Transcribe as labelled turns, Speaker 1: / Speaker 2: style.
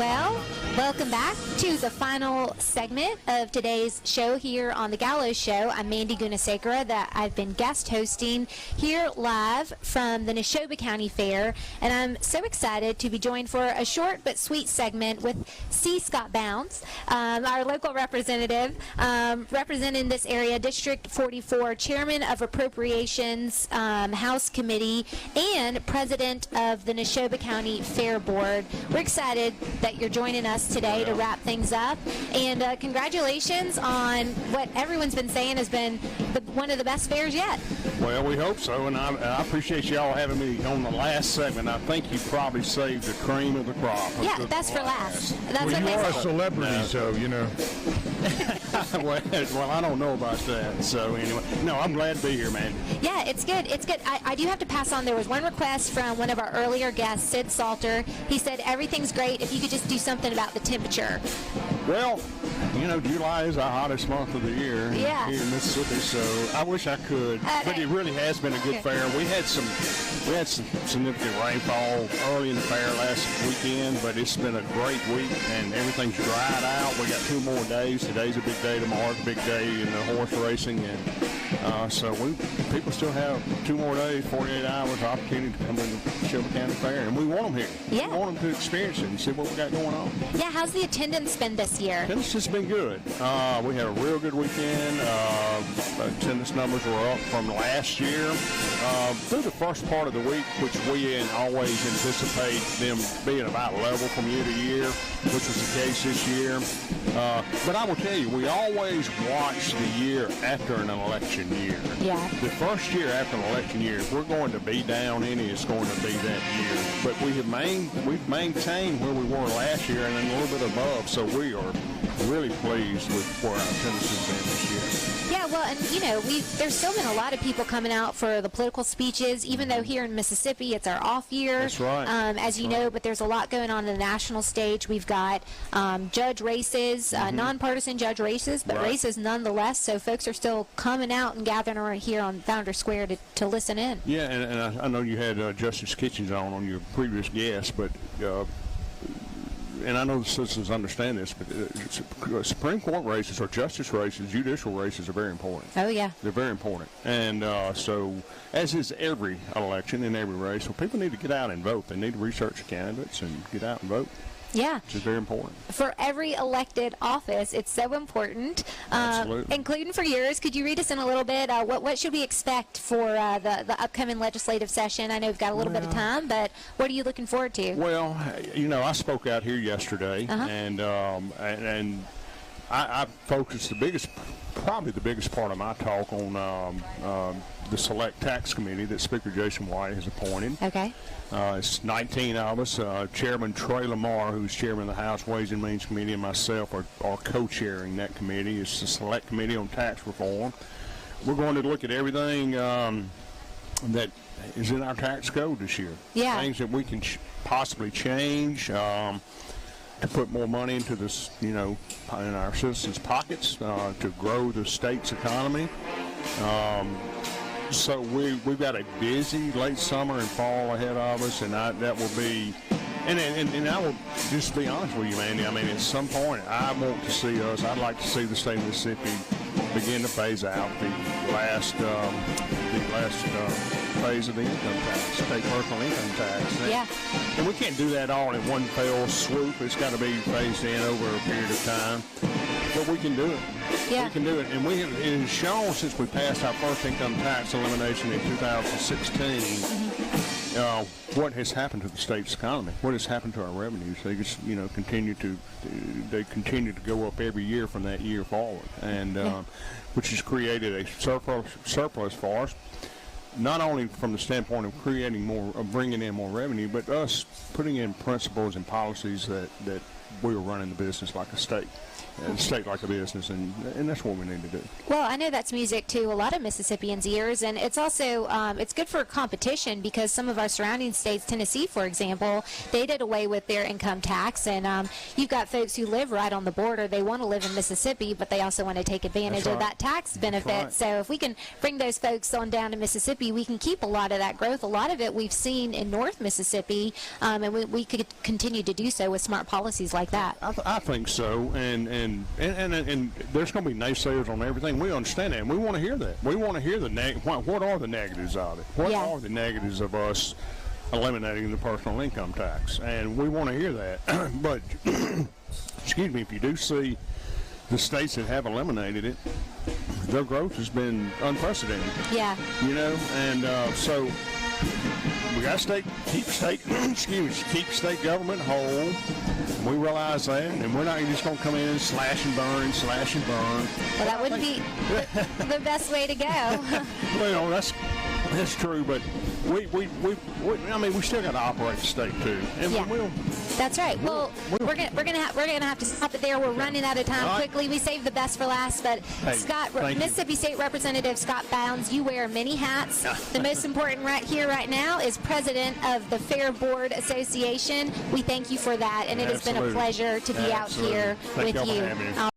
Speaker 1: Well, welcome back to the final segment of today's show here on The Gallows Show. I'm Mandy Gunasekara, that I've been guest hosting here live from the Neshoba County Fair, and I'm so excited to be joined for a short but sweet segment with C. Scott Bounds, our local representative representing this area, District 44, Chairman of Appropriations House Committee, and President of the Neshoba County Fair Board. We're excited that you're joining us today to wrap things up, and congratulations on what everyone's been saying has been one of the best fairs yet.
Speaker 2: Well, we hope so, and I appreciate y'all having me on the last segment. I think you probably saved the cream of the crop.
Speaker 1: Yeah, that's for last. That's
Speaker 3: well,
Speaker 1: what
Speaker 3: you are a
Speaker 1: say.
Speaker 3: celebrity, so you know.
Speaker 2: well, I don't know about that. So anyway, no, I'm glad to be here, man.
Speaker 1: Yeah, it's good. It's good. I do have to pass on. There was one request from one of our earlier guests, Sid Salter. He said everything's great if you could just do something about the temperature.
Speaker 2: Well, you know, July is our hottest month of the year here in Mississippi, so I wish I could. But it really has been a good fair. We had some significant rainfall early in the fair last weekend, but it's been a great week, and everything's dried out. We got 2 more days. Today's a big day. Tomorrow's a big day in the horse racing, and so people still have 2 more days, 48 hours opportunity to come to the Neshoba County Fair, and we want them here. Yeah. We want them to experience it and see what we got going on.
Speaker 1: Yeah, how's the attendance been this year?
Speaker 2: Attendance has been good. We had a real good weekend. Attendance numbers were up from last year. Through the first part of the week, which we always anticipate them being about level from year to year, which was the case this year. But I will tell you, we always watch the year after an election year.
Speaker 1: Yeah.
Speaker 2: The first year after an election year, if we're going to be down any, it's going to be that year. But we've maintained where we were last year and then a little bit above, so we are really pleased with where our attendance has been this year.
Speaker 1: Yeah, well, and you know, there's still been a lot of people coming out for the political speeches, even though here in Mississippi it's our off year.
Speaker 2: That's right.
Speaker 1: As you know, but there's a lot going on in the national stage. We've got judge races, nonpartisan judge races, but races nonetheless. So folks are still coming out and gathering around here on Founder Square to listen in.
Speaker 2: Yeah, and I know you had Justice Kitchens on your previous guest, but and I know the citizens understand this, but Supreme Court races or justice races, judicial races are very important.
Speaker 1: Oh, yeah.
Speaker 2: They're very important. And so, as is every election and every race, well, people need to get out and vote. They need to research the candidates and get out and vote.
Speaker 1: Yeah.
Speaker 2: Which is very important.
Speaker 1: For every elected office, it's so important.
Speaker 2: Absolutely.
Speaker 1: Including for yours. Could you read us in a little bit? What should we expect for the upcoming legislative session? I know we've got a little bit of time, but what are you looking forward to?
Speaker 2: Well, you know, I spoke out here yesterday, and I focused probably the biggest part of my talk on the Select Tax Committee that Speaker Jason White has appointed.
Speaker 1: Okay.
Speaker 2: It's 19 of us. Chairman Trey Lamar, who's chairman of the House Ways and Means Committee, and myself are co-chairing that committee. It's the Select Committee on Tax Reform. We're going to look at everything that is in our tax code this year.
Speaker 1: Yeah.
Speaker 2: Things that we can possibly change to put more money into this, you know, in our citizens' pockets, to grow the state's economy. So we've got a busy late summer and fall ahead of us, and that will be, and I will just be honest with you, Mandy. I mean, at some point, I'd like to see the state of Mississippi begin to phase out the last phase of the income tax, state personal income tax.
Speaker 1: Yeah.
Speaker 2: And we can't do that all in one fell swoop. It's got to be phased in over a period of time. But we can do it.
Speaker 1: Yeah.
Speaker 2: We can do it. And it has shown since we passed our first income tax elimination in 2016, what has happened to the state's economy, what has happened to our revenues. They just, continue to go up every year from that year forward, and which has created a surplus for us, not only from the standpoint of bringing in more revenue, but us putting in principles and policies that we were running the business like a state. And state like a business, and that's what we need to do.
Speaker 1: Well, I know that's music to a lot of Mississippians' ears, and it's also it's good for competition because some of our surrounding states, Tennessee, for example, they did away with their income tax, and you've got folks who live right on the border. They want to live in Mississippi, but they also want to take advantage of that tax benefit. Right. So if we can bring those folks on down to Mississippi, we can keep a lot of that growth. A lot of it we've seen in North Mississippi, and we could continue to do so with smart policies like that.
Speaker 2: I think so, and there's going to be naysayers on everything. We understand that, and we want to hear that. We want to hear what are the negatives of it? What are the negatives of us eliminating the personal income tax? And we want to hear that. But, excuse me, if you do see the states that have eliminated it, their growth has been unprecedented.
Speaker 1: Yeah.
Speaker 2: You know, and so we got to keep state government whole. We realize that, and we're not just going to come in and slash and burn.
Speaker 1: Well, that wouldn't be the best way to go.
Speaker 2: Well, that's true, but we still got to operate the state too, and we will.
Speaker 1: That's right. Well, we're gonna have to stop it there. We're running out of time quickly. We saved the best for last, but Scott, Mississippi State Representative Scott Bounds, you wear many hats. The most important right now is president of the Fair Board Association. We thank you for that, and it has been a pleasure to be out here with you.